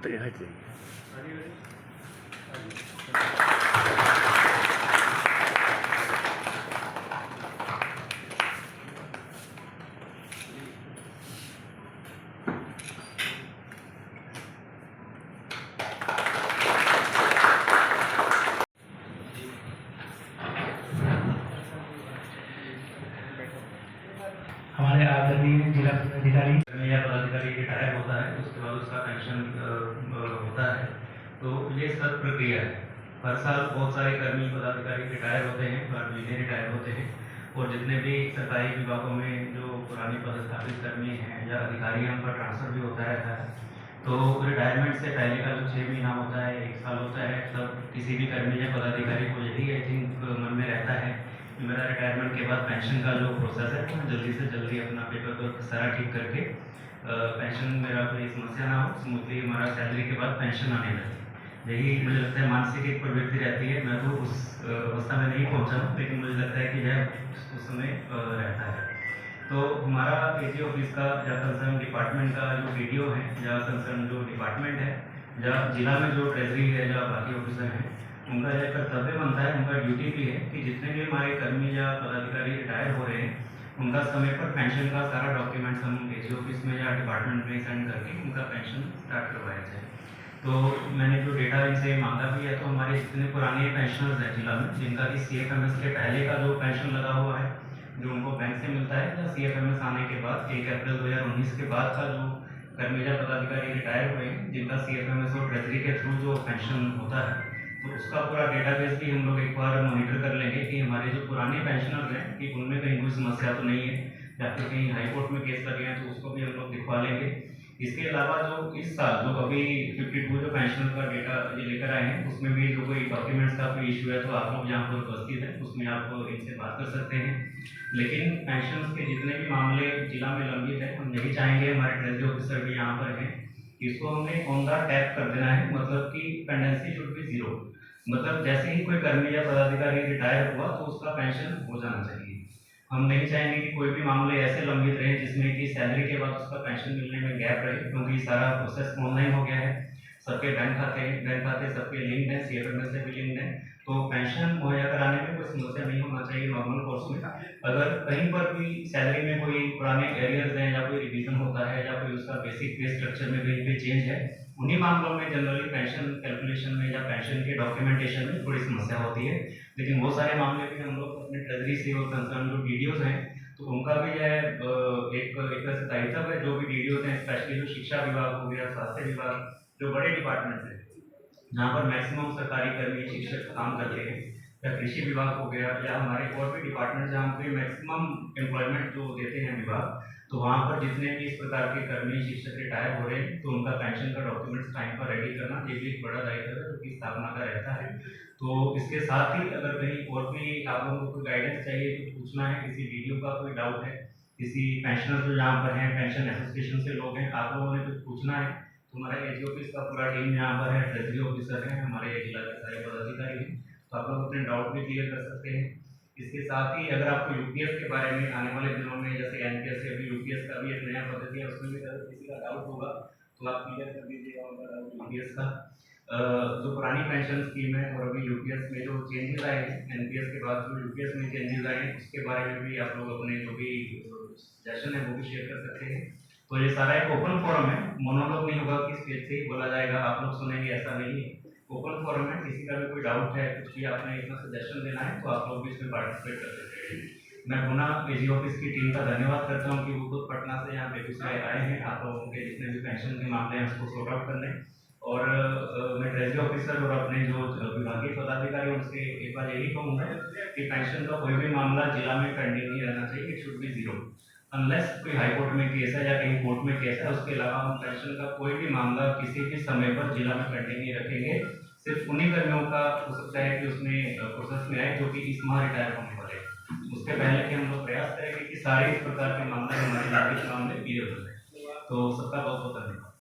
तो यहाँ चाहिए। हमारे आदरणीय जिला पदाधिकारी या पदाधिकारी रिटायर होता है, उसके बाद उसका पेंशन होता है। तो ये सब प्रक्रिया है। हर साल बहुत सारे कर्मी पदाधिकारी रिटायर होते हैं, हर महीने रिटायर होते हैं। और जितने भी सरकारी विभागों में जो पुराने पदस्थापित कर्मी हैं या अधिकारी हैं, उनका ट्रांसफर भी होता रहता है। तो रिटायरमेंट से पहले का जो 6 महीना होता है, 1 साल होता है, तब किसी भी कर्मी या पदाधिकारी को यही आई थिंक मन में रहता है कि मेरा रिटायरमेंट के बाद पेंशन का जो प्रोसेस है वो मैं जल्दी से जल्दी अपना पेपर वर्क सारा ठीक करके पेंशन मेरा कोई समस्या ना हो, स्मूथली हमारा सैलरी के बाद पेंशन आने लगे। यही मुझे लगता है मानसिक एक प्रवृत्ति रहती है। मैं तो उस अवस्था में नहीं पहुंचा हूँ, लेकिन मुझे लगता है कि यह उस समय रहता है। तो हमारा एजी ऑफिस का या कंसर्न डिपार्टमेंट का जो वीडियो है या कंसर्न जो डिपार्टमेंट है या जिला में जो ट्रेजरी है या बाकी ऑफिसर हैं, उनका यह कर्तव्य बनता है, उनका ड्यूटी भी है कि जितने भी हमारे कर्मी या पदाधिकारी रिटायर हो रहे हैं, उनका समय पर पेंशन का सारा डॉक्यूमेंट्स हम एजी ऑफिस में या डिपार्टमेंट में सेंड करके उनका पेंशन स्टार्ट करवाया जाए। तो मैंने जो डेटा इनसे मांगा भी है, तो हमारे जितने पुराने पेंशनर्स हैं जिला में, जिनका कि CFMS के पहले का जो पेंशन लगा हुआ है, जो उनको बैंक से मिलता है, या CFMS आने के बाद 1 अप्रैल 2019 के बाद का जो कर्मी या पदाधिकारी रिटायर हुए हैं, जिनका CFMS और ट्रेजरी के थ्रू जो पेंशन होता है, तो उसका पूरा डेटाबेस भी हम लोग एक बार मॉनिटर कर लेंगे कि हमारे जो पुराने पेंशनर्स हैं कि उनमें कहीं कोई समस्या तो नहीं है, या फिर कहीं हाई कोर्ट में केस लगे हैं तो उसको भी हम लोग दिखवा लेंगे। इसके अलावा जो इस साल जो अभी 52 जो पेंशनर का डेटा ये लेकर आए हैं, उसमें भी जो कोई डॉक्यूमेंट्स का कोई इशू है तो आप लोग यहाँ पर उपस्थित हैं, उसमें आप इनसे बात कर सकते हैं। लेकिन पेंशन के जितने भी मामले जिला में लंबित है, हम यही चाहेंगे, हमारे ट्रेजरी ऑफिसर भी यहाँ पर हैं, इसको हमने ऑन द टैप कर देना है, मतलब कि पेंडेंसी शुड बी 0। मतलब जैसे ही कोई कर्मी या पदाधिकारी रिटायर हुआ तो उसका पेंशन हो जाना चाहिए। हम नहीं चाहेंगे कि कोई भी मामले ऐसे लंबित रहे जिसमें कि सैलरी के बाद उसका पेंशन मिलने में गैप रहे, क्योंकि सारा प्रोसेस ऑनलाइन हो गया है। सबके बैंक खाते सबके लिंक हैं, CFMS से भी लिंक है, तो पेंशन मुहैया कराने में कोई समस्या नहीं होना चाहिए नॉर्मल कोर्स में। अगर कहीं पर भी सैलरी में कोई पुराने एरियर्स हैं या कोई रिवीजन होता है या कोई उसका बेसिक पे स्ट्रक्चर में कहीं पे चेंज है, उन्हीं मामलों में जनरली पेंशन कैलकुलेशन में या पेंशन के डॉक्यूमेंटेशन में थोड़ी समस्या होती है। लेकिन वो सारे मामले भी हम लोग अपने ट्रेजरी से और कंसर्न जो वीडियोज हैं, तो उनका भी यह एक तरह से दायित्व है। जो भी वीडियोज हैं, स्पेशली जो शिक्षा विभाग हो गया, स्वास्थ्य विभाग, जो बड़े डिपार्टमेंट्स हैं जहाँ पर मैक्सिमम सरकारी कर्मी शिक्षक काम करते हैं, या कृषि विभाग हो गया, या हमारे और भी डिपार्टमेंट जहाँ पे मैक्सिमम एम्प्लॉयमेंट जो देते हैं विभाग, तो वहाँ पर जितने भी इस प्रकार के कर्मी शिक्षक रिटायर हो रहे हैं, तो उनका पेंशन का डॉक्यूमेंट्स टाइम पर रेडी करना ये भी एक बड़ा दायित्व है जो कि स्थापना का रहता है। तो इसके साथ ही अगर कहीं और भी आप लोगों को गाइडेंस चाहिए, कुछ पूछना है, किसी वीडियो का कोई डाउट है, किसी पेंशनर जो यहाँ पर हैं, पेंशन एसोसिएशन से लोग हैं, आप लोगों ने कुछ पूछना है, तो हमारा एजी ऑफिस का पूरा टीम यहाँ पर है, ट्रेजरी ऑफिसर हैं, हमारे जिला के सारे पदाधिकारी हैं, तो आप लोग अपने डाउट भी क्लियर कर सकते हैं। इसके साथ ही अगर आपको यूपीएस के बारे में आने वाले दिनों में, जैसे एनपीएस से अभी यूपीएस का भी एक नया पद्धति है, उसमें भी अगर किसी का डाउट होगा तो आप क्लियर कर दीजिएगा उनका डाउट यूपीएस का। जो पुरानी पेंशन स्कीम है और अभी यूपीएस में जो चेंजेस आए हैं, एनपीएस के बाद जो यूपीएस में चेंजेस आए हैं, उसके बारे में भी आप लोग अपने जो भी सजेशन है वो भी शेयर कर सकते हैं। तो ये सारा एक ओपन फोरम है, मोनोलॉग नहीं होगा कि स्टेज से ही बोला जाएगा, आप लोग सुनेंगे, ऐसा नहीं है। ओपन फोरम है, किसी का भी कोई डाउट है, कुछ भी आपने इसमें सजेशन देना है, तो आप लोग भी इसमें पार्टिसिपेट कर सकते हैं। मैं पुनः एजी ऑफिस की टीम का धन्यवाद करता हूँ कि वो खुद पटना से यहाँ बेगूसराय आए हैं आप लोगों के जितने भी पेंशन के मामले हैं उसको सॉर्ट आउट करने। और मैं ट्रेजरी ऑफिसर और अपने जो विभागीय पदाधिकारी उनसे एक बार यही कहूँगा कि पेंशन का कोई भी मामला जिला में पेंडिंग नहीं रहना चाहिए, इट शुड बी 0 अनलेस कोई हाई कोर्ट में केस है या कहीं कोर्ट में केस है। उसके अलावा हम पेंशन का कोई भी मामला किसी भी समय पर जिला में पेंडिंग नहीं रखेंगे। सिर्फ उन्हीं कर्मियों का हो सकता है कि उसमें प्रोसेस में आए जो कि इस माह रिटायर होने वाले हैं, उसके पहले के हम लोग प्रयास करेंगे कि सारे इस प्रकार के मामले हमारे इलाके के मामले क्लियर हो जाए। तो सबका बहुत बहुत धन्यवाद।